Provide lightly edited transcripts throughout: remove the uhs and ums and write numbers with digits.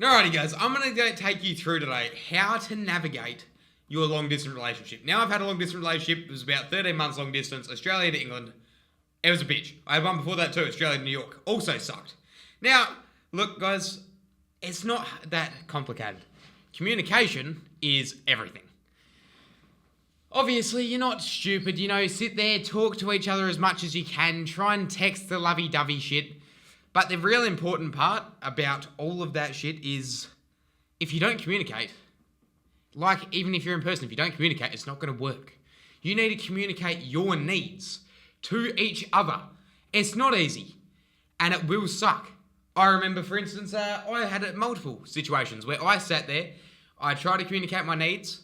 Alrighty guys, I'm going to take you through today how to navigate your long distance relationship. Now I've had a long distance relationship, it was about 13 months long distance, Australia to England. It was a bitch. I had one before that too, Australia to New York. Also sucked. Now, look guys, it's not that complicated. Communication is everything. Obviously, you're not stupid, sit there, talk to each other as much as you can, try and text the lovey-dovey shit. But the real important part about all of that shit is if you don't communicate, like even if you're in person, if you don't communicate, it's not going to work. You need to communicate your needs to each other. It's not easy and it will suck. I remember, for instance, I had multiple situations where I sat there, I tried to communicate my needs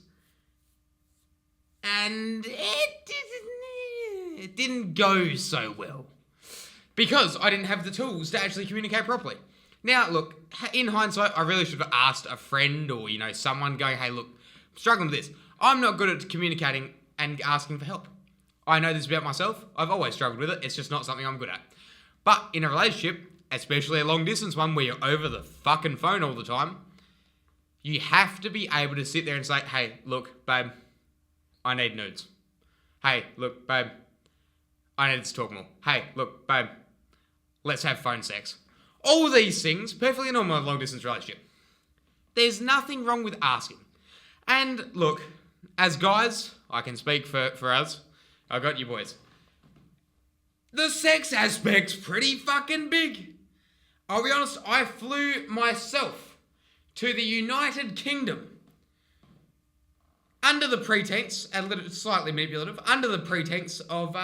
and it didn't go so well. Because I didn't have the tools to actually communicate properly. Now, look, in hindsight, I really should have asked a friend or, someone going, hey, look, I'm struggling with this. I'm not good at communicating and asking for help. I know this about myself. I've always struggled with it. It's just not something I'm good at. But in a relationship, especially a long distance one where you're over the fucking phone all the time, you have to be able to sit there and say, hey, look, babe, I need nudes. Hey, look, babe, I need to talk more. Hey, look, babe, let's have phone sex. All these things, perfectly normal in a long distance relationship. There's nothing wrong with asking. And look, as guys, I can speak for us. I got you boys. The sex aspect's pretty fucking big. I'll be honest, I flew myself to the United Kingdom under the pretense, a little slightly manipulative, under the pretense of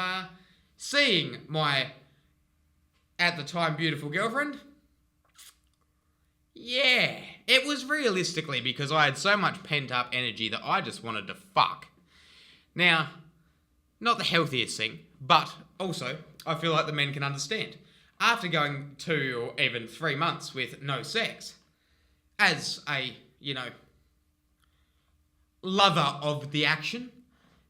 seeing my, at the time, beautiful girlfriend. Yeah, it was realistically because I had so much pent-up energy that I just wanted to fuck. Now, not the healthiest thing, but also, I feel like the men can understand. After going 2 or even 3 months with no sex, as a, lover of the action,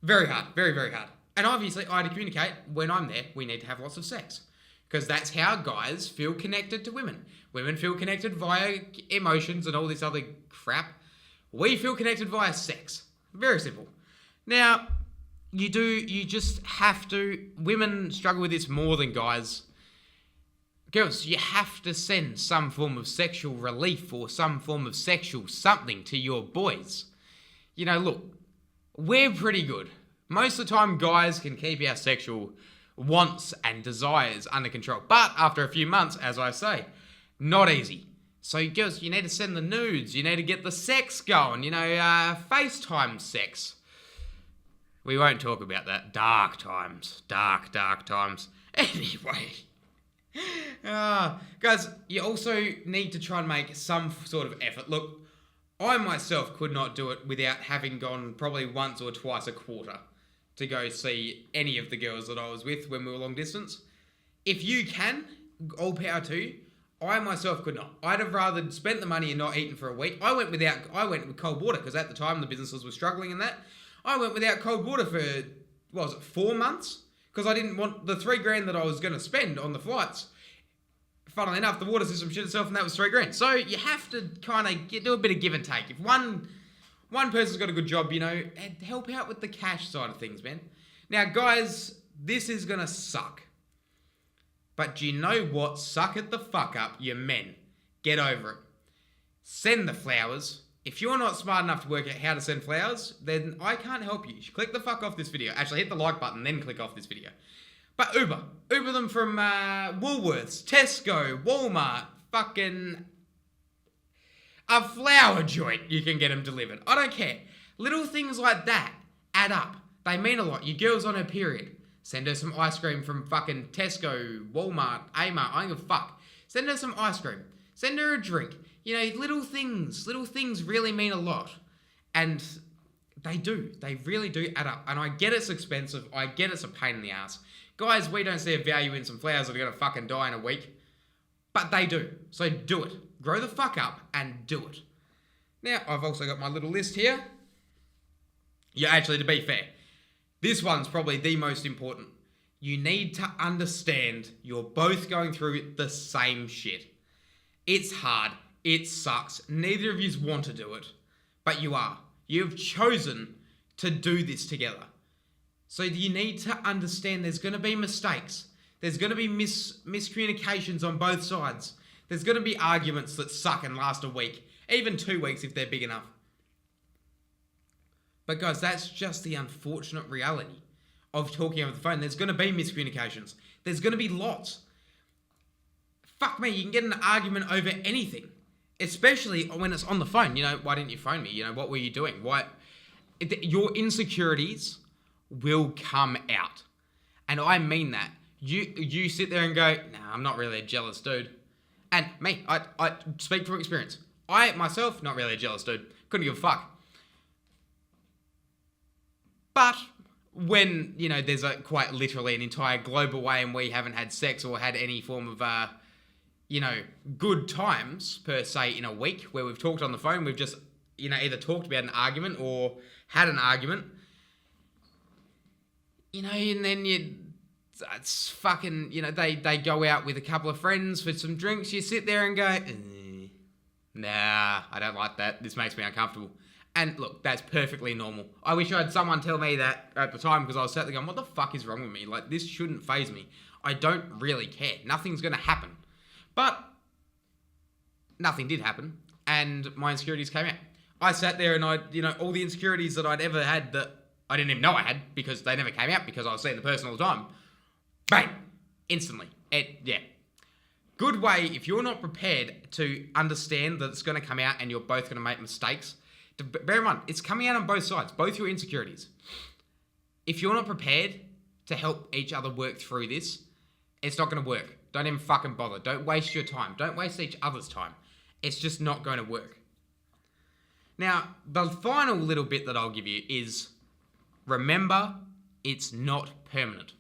very hard, very, very hard. And obviously, I had to communicate, when I'm there, we need to have lots of sex. Because that's how guys feel connected to women. Women feel connected via emotions and all this other crap. We feel connected via sex. Very simple. Now, you just have to, women struggle with this more than guys. Girls, you have to send some form of sexual relief or some form of sexual something to your boys. Look, we're pretty good. Most of the time, guys can keep our sexual wants and desires under control. But after a few months, as I say, not easy. So girls, you need to send the nudes. You need to get the sex going. FaceTime sex. We won't talk about that. Dark times. Dark times. Anyway. Guys, you also need to try and make some sort of effort. Look, I myself could not do it without having gone probably once or twice a quarter to go see any of the girls that I was with when we were long distance. If you can, all power to you. I myself could not. I'd have rather spent the money and not eaten for a week. I went with cold water because at the time the businesses were struggling in that. I went without cold water for, 4 months? Because I didn't want the $3,000 that I was going to spend on the flights. Funnily enough, the water system shit itself and that was $3,000. So you have to kind of do a bit of give and take. If one person's got a good job, help out with the cash side of things, man. Now, guys, this is going to suck. But do you know what? Suck it the fuck up, you men. Get over it. Send the flowers. If you're not smart enough to work out how to send flowers, then I can't help you. Click the fuck off this video. Actually, hit the like button, then click off this video. But Uber them from Woolworths, Tesco, Walmart, fucking a flower joint, you can get them delivered. I don't care. Little things like that add up. They mean a lot. Your girl's on her period. Send her some ice cream from fucking Tesco, Walmart, Amart. I don't give a fuck. Send her some ice cream. Send her a drink. Little things really mean a lot. And they do. They really do add up. And I get it's expensive. I get it's a pain in the ass. Guys, we don't see a value in some flowers that are going to fucking die in a week. But they do. So do it. Grow the fuck up and do it. Now, I've also got my little list here. Yeah, actually, to be fair, this one's probably the most important. You need to understand you're both going through the same shit. It's hard. It sucks. Neither of you want to do it, but you are. You've chosen to do this together. So you need to understand there's going to be mistakes. There's going to be miscommunications on both sides. There's going to be arguments that suck and last a week, even 2 weeks if they're big enough. But guys, that's just the unfortunate reality of talking over the phone. There's going to be miscommunications. There's going to be lots. Fuck me, you can get in an argument over anything. Especially when it's on the phone. You know, why didn't you phone me? You know, what were you doing? Your insecurities will come out. And I mean that. You sit there and go, nah, I'm not really a jealous dude. And me, I speak from experience. I, myself, not really a jealous dude. Couldn't give a fuck. But when, you know, there's quite literally an entire globe away and we haven't had sex or had any form of, good times, per se, in a week where we've talked on the phone, we've just, either talked about an argument or had an argument, and then it's fucking, they go out with a couple of friends for some drinks, you sit there and go, nah, I don't like that, this makes me uncomfortable. And look, that's perfectly normal. I wish I had someone tell me that at the time, because I was sat there going, what the fuck is wrong with me? Like, this shouldn't faze me. I don't really care. Nothing's going to happen. But nothing did happen, and my insecurities came out. I sat there and all the insecurities that I'd ever had that I didn't even know I had, because they never came out because I was seeing the person all the time, bang, instantly. Good way, if you're not prepared to understand that it's going to come out and you're both going to make mistakes, bear in mind, it's coming out on both sides, both your insecurities. If you're not prepared to help each other work through this, it's not going to work. Don't even fucking bother. Don't waste your time. Don't waste each other's time. It's just not going to work. Now, the final little bit that I'll give you is, remember, it's not permanent.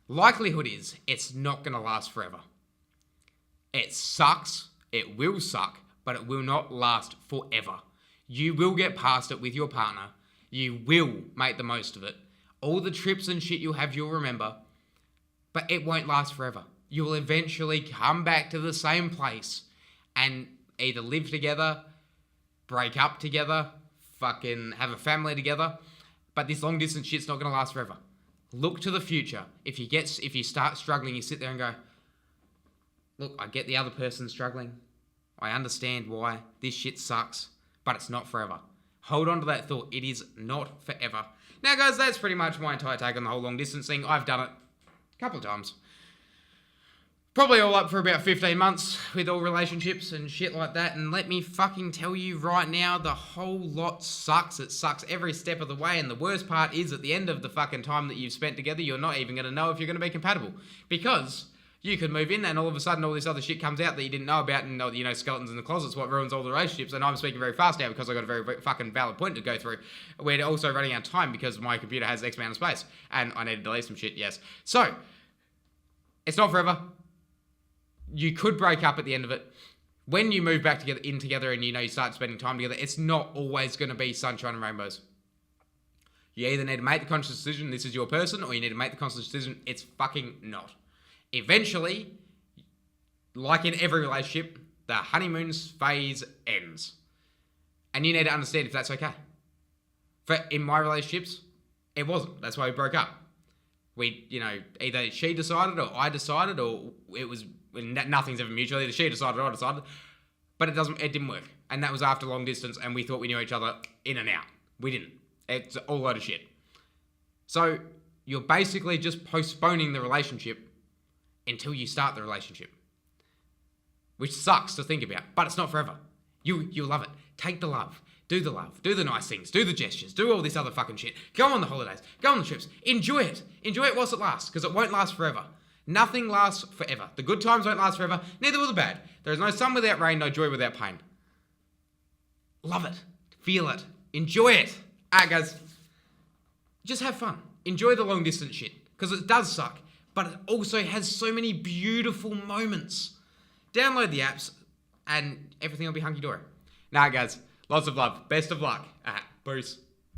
Likelihood is, it's not going to last forever. It sucks. It will suck, but it will not last forever. You will get past it with your partner. You will make the most of it. All the trips and shit you'll have, you'll remember. But it won't last forever. You will eventually come back to the same place and either live together, break up together, fucking have a family together. But this long distance shit's not going to last forever. Look to the future. If you start struggling, you sit there and go, look, I get the other person struggling. I understand why. This shit sucks, but it's not forever. Hold on to that thought. It is not forever. Now, guys, that's pretty much my entire take on the whole long distance thing. I've done it a couple of times. Probably all up for about 15 months with all relationships and shit like that. And let me fucking tell you right now, the whole lot sucks. It sucks every step of the way. And the worst part is, at the end of the fucking time that you've spent together, you're not even going to know if you're going to be compatible. Because you could move in and all of a sudden all this other shit comes out that you didn't know about, and skeletons in the closet's what ruins all the relationships. And I'm speaking very fast now because I've got a very fucking valid point to go through. We're also running out of time because my computer has X amount of space and I need to delete some shit, yes. So, it's not forever. You could break up at the end of it. When you move back together and you start spending time together, it's not always going to be sunshine and rainbows. You either need to make the conscious decision, this is your person, or you need to make the conscious decision, it's fucking not. Eventually, like in every relationship, the honeymoon phase ends. And you need to understand if that's okay. In my relationships, it wasn't. That's why we broke up. We, either she decided or I decided, or it was, nothing's ever mutual. Either she decided or I decided. But it didn't work. And that was after long distance, and we thought we knew each other in and out. We didn't. It's all a load of shit. So, you're basically just postponing the relationship until you start the relationship. Which sucks to think about, but it's not forever. You'll love it. Take the love. Do the nice things. Do the gestures. Do all this other fucking shit. Go on the holidays. Go on the trips. Enjoy it. Enjoy it whilst it lasts, because it won't last forever. Nothing lasts forever. The good times won't last forever. Neither will the bad. There is no sun without rain, no joy without pain. Love it. Feel it. Enjoy it. Alright, guys. Just have fun. Enjoy the long distance shit, because it does suck, but it also has so many beautiful moments. Download the apps, and everything will be hunky-dory. Nah, guys. Lots of love. Best of luck. Peace.